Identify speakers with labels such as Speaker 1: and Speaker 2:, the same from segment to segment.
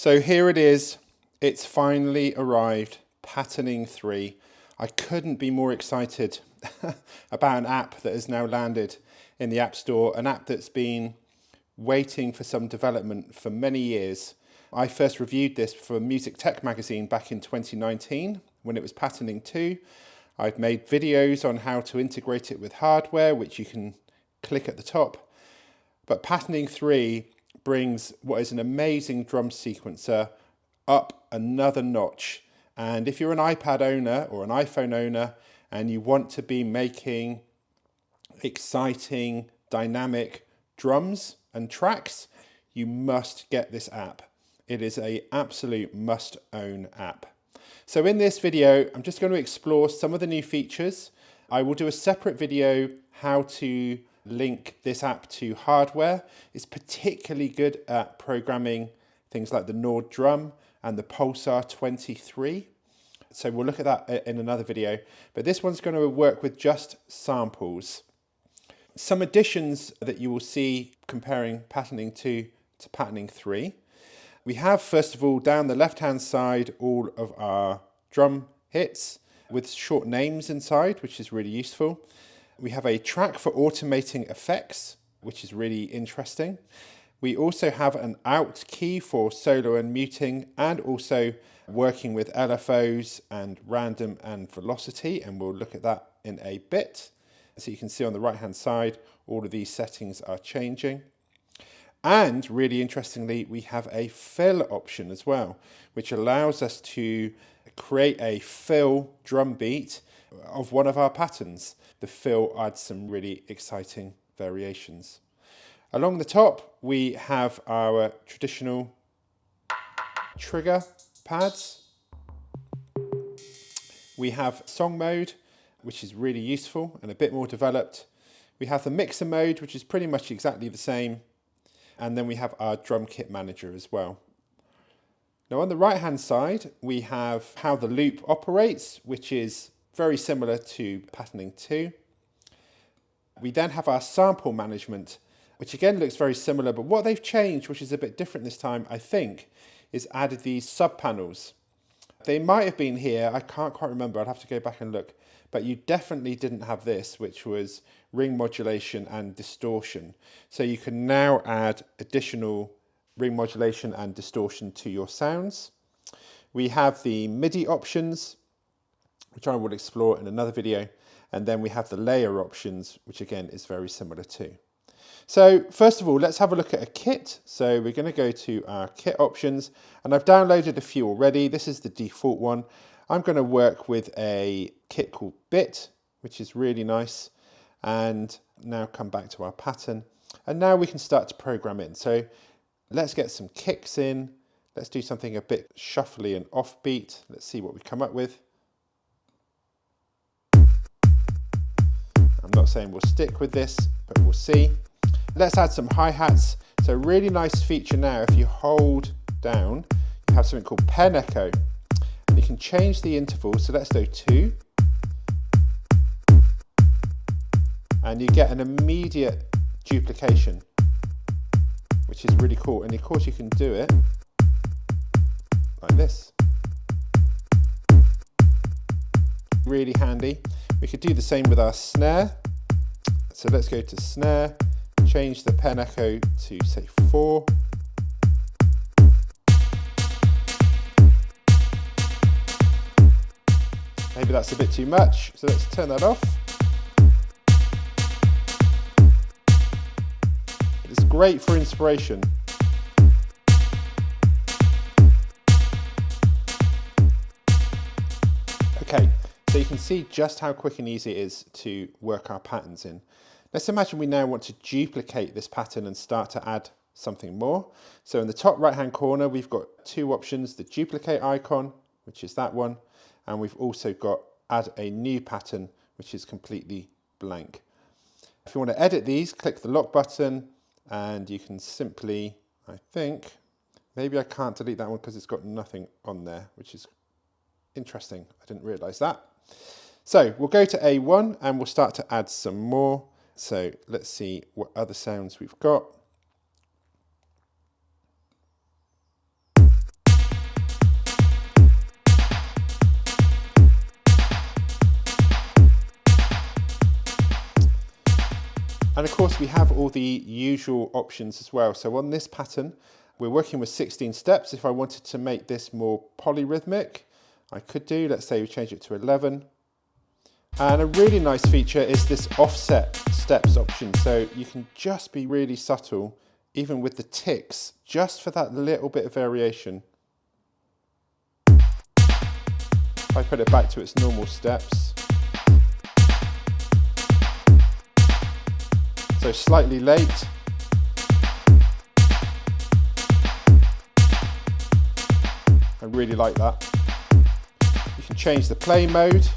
Speaker 1: So here it is, it's finally arrived, Patterning 3. I couldn't be more excited about an app that has now landed in the App Store, an app that's been waiting for some development for many years. I first reviewed this for Music Tech magazine back in 2019 when it was Patterning 2. I've made videos on how to integrate it with hardware, which you can click at the top. But Patterning 3 brings what is an amazing drum sequencer up another notch. And if you're an iPad owner or an iPhone owner and you want to be making exciting, dynamic drums and tracks, you must get this app. It is an absolute must-own app. So in this video, I'm just going to explore some of the new features. I will do a separate video how to link this app to hardware. It's particularly good at programming things like the Nord drum and the Pulsar 23. So we'll look at that in another video. But this one's going to work with just samples. Some additions that you will see comparing Patterning 2 to Patterning 3. We have, first of all, down the left-hand side, all of our drum hits with short names inside, which is really useful. We have a track for automating effects, which is really interesting. We also have an out key for solo and muting, and also working with LFOs and random and velocity, and we'll look at that in a bit. So you can see on the right-hand side, all of these settings are changing. And really interestingly, we have a fill option as well, which allows us to create a fill drum beat of one of our patterns. The fill adds some really exciting variations. Along the top, we have our traditional trigger pads. We have song mode, which is really useful and a bit more developed. We have the mixer mode, which is pretty much exactly the same. And then we have our drum kit manager as well. Now on the right hand side, we have how the loop operates, which is very similar to Patterning 2. We then have our sample management, which again looks very similar, but what they've changed, which is a bit different this time, I think, is added these sub panels. They might have been here, I can't quite remember, I'd have to go back and look, but you definitely didn't have this, which was ring modulation and distortion. So you can now add additional ring modulation and distortion to your sounds. We have the MIDI options, which I will explore in another video. And then we have the layer options, which again is very similar too. So first of all, let's have a look at a kit. So we're going to go to our kit options, and I've downloaded a few already. This is the default one. I'm going to work with a kit called Bit, which is really nice. And now come back to our pattern. And now we can start to program in. So let's get some kicks in. Let's do something a bit shuffly and offbeat. Let's see what we come up with. I'm not saying we'll stick with this, but we'll see. Let's add some hi-hats. So really nice feature now, if you hold down, you have something called pen echo. And you can change the interval, so let's do 2. And you get an immediate duplication, which is really cool. And of course you can do it like this. Really handy. We could do the same with our snare. So let's go to snare, change the pen echo to say 4. Maybe that's a bit too much, so let's turn that off. It's great for inspiration. Okay, so you can see just how quick and easy it is to work our patterns in. Let's imagine we now want to duplicate this pattern and start to add something more. So in the top right hand corner, we've got two options, the duplicate icon, which is that one, and we've also got add a new pattern, which is completely blank. If you want to edit these, click the lock button, and you can simply, I think, maybe I can't delete that one because it's got nothing on there, which is interesting. I didn't realize that. So we'll go to A1 and we'll start to add some more. So let's see what other sounds we've got. we have all the usual options as well. So on this pattern, we're working with 16 steps. If I wanted to make this more polyrhythmic, I could do, let's say we change it to 11. And a really nice feature is this offset steps option. So you can just be really subtle, even with the ticks, just for that little bit of variation. If I put it back to its normal steps. So slightly late. I really like that. You can change the play mode.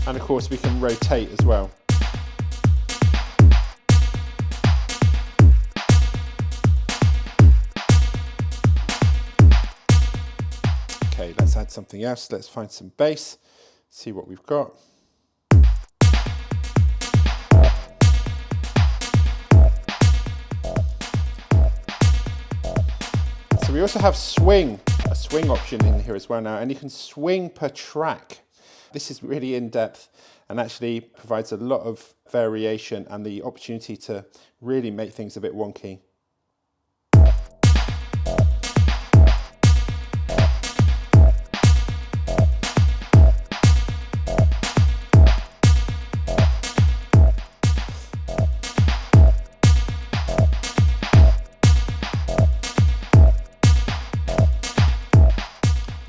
Speaker 1: And of course we can rotate as well. Okay, let's add something else. Let's find some bass, see what we've got. So we also have swing, a swing option in here as well now, and you can swing per track. This is really in-depth and actually provides a lot of variation and the opportunity to really make things a bit wonky.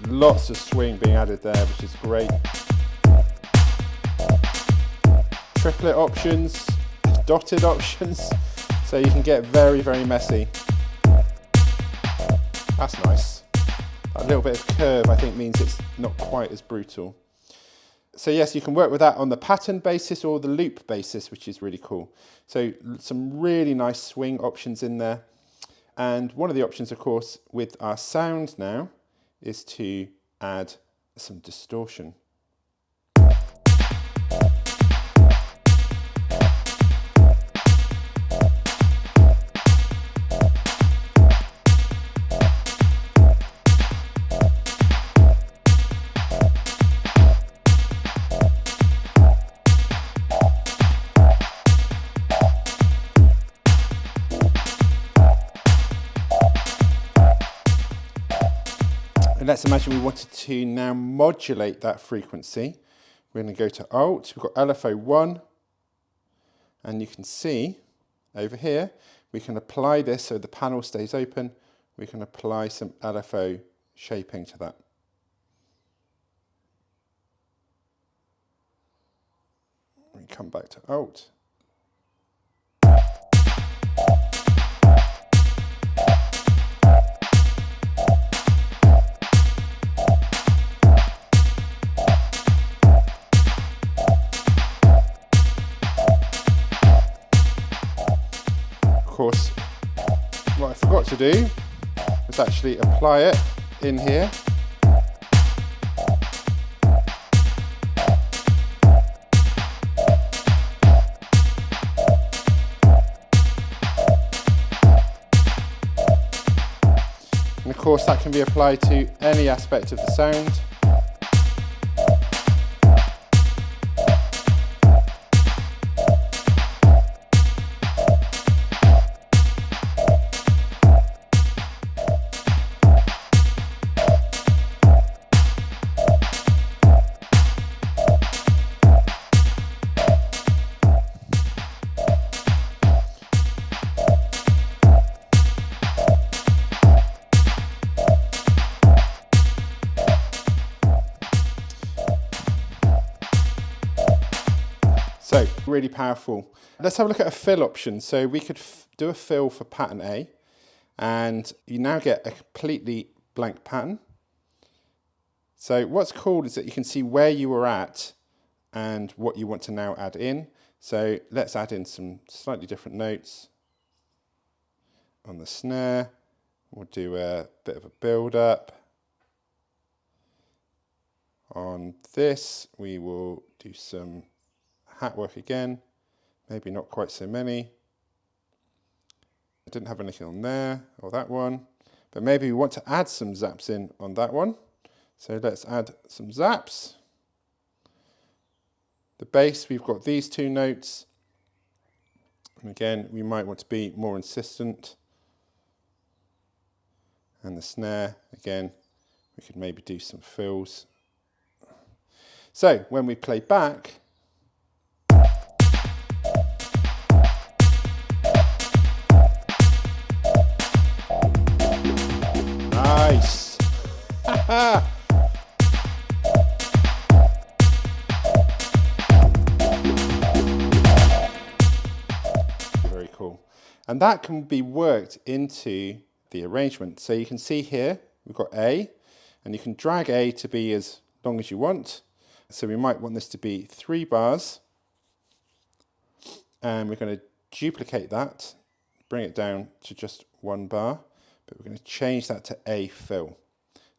Speaker 1: Lots of swing being added there, which is great. Triplet options, dotted options, so you can get very, very messy. That's nice. That little bit of curve I think means it's not quite as brutal. So yes, you can work with that on the pattern basis or the loop basis, which is really cool. So some really nice swing options in there. And one of the options, of course, with our sound now is to add some distortion. Let's imagine we wanted to now modulate that frequency. We're going to go to Alt, we've got LFO 1, and you can see over here, we can apply this so the panel stays open. We can apply some LFO shaping to that. We come back to Alt. Of course, what I forgot to do was actually apply it in here. And of course that can be applied to any aspect of the sound. So really powerful. Let's have a look at a fill option. So we could do a fill for pattern A, and you now get a completely blank pattern. So what's cool is that you can see where you were at and what you want to now add in. So let's add in some slightly different notes. On the snare, we'll do a bit of a build up. On this, we will do some hat work again, maybe not quite so many. I didn't have anything on there or that one, but maybe we want to add some zaps in on that one. So let's add some zaps. The bass, we've got these two notes. And again, we might want to be more insistent. And the snare, again, we could maybe do some fills. So when we play back, nice. Very cool. And that can be worked into the arrangement. So you can see here, we've got A, and you can drag A to be as long as you want. So we might want this to be 3 bars. And we're going to duplicate that, bring it down to just 1 bar, but we're going to change that to A fill.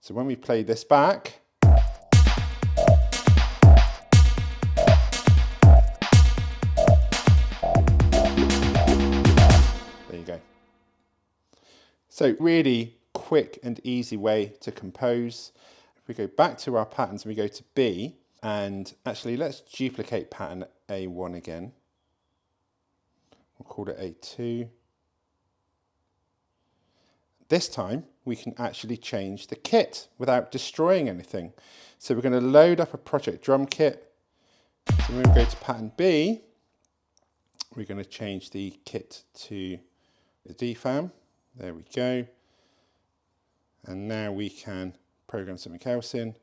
Speaker 1: So when we play this back, there you go. So really quick and easy way to compose. If we go back to our patterns, we go to B, and actually let's duplicate pattern A1 again. We'll call it A2. This time we can actually change the kit without destroying anything. So we're going to load up a project drum kit. So when we go to pattern B, we're going to change the kit to the DFAM. There we go. And now we can program something else in.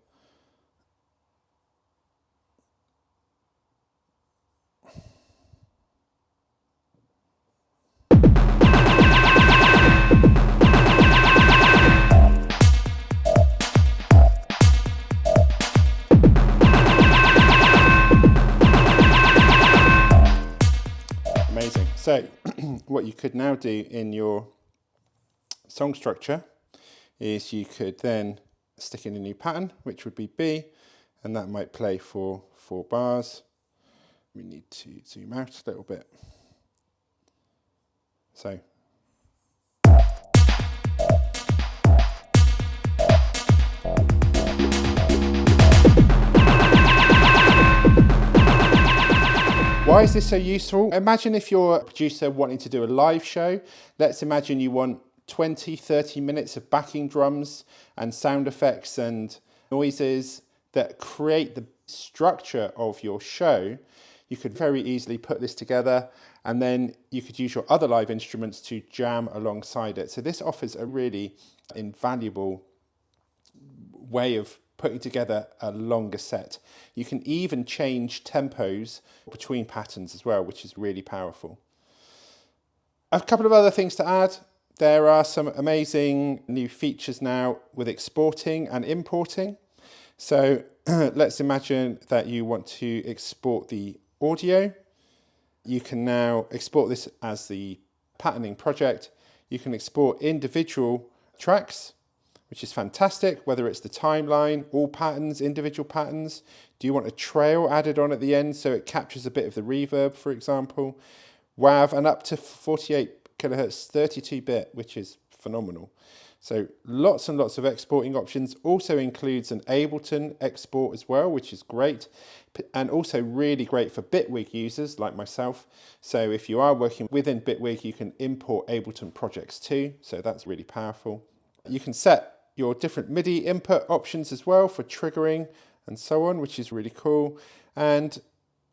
Speaker 1: Amazing. So what you could now do in your song structure is you could then stick in a new pattern, which would be B, and that might play for 4 bars. We need to zoom out a little bit. So why is this so useful? Imagine if you're a producer wanting to do a live show. Let's imagine you want 20, 30 minutes of backing drums and sound effects and noises that create the structure of your show. You could very easily put this together, and then you could use your other live instruments to jam alongside it. So this offers a really invaluable way of putting together a longer set. You can even change tempos between patterns as well, which is really powerful. A couple of other things to add. There are some amazing new features now with exporting and importing. So let's imagine that you want to export the audio. You can now export this as the patterning project. You can export individual tracks, which is fantastic, whether it's the timeline, all patterns, individual patterns. Do you want a trail added on at the end so it captures a bit of the reverb, for example? WAV and up to 48 kilohertz 32-bit, which is phenomenal. So lots and lots of exporting options. Also includes an Ableton export as well, which is great, and also really great for Bitwig users like myself. So if you are working within Bitwig, you can import Ableton projects too, so that's really powerful. You can set your different MIDI input options as well for triggering and so on, which is really cool. And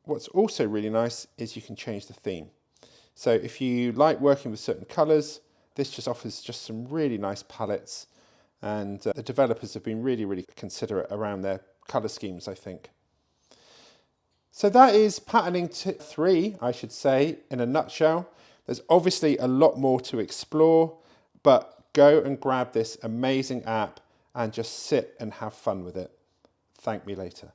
Speaker 1: what's also really nice is you can change the theme. So if you like working with certain colors, this just offers just some really nice palettes, and the developers have been really, really considerate around their color schemes, I think. So that is patterning 3, I should say, in a nutshell. There's obviously a lot more to explore, but go and grab this amazing app and just sit and have fun with it. Thank me later.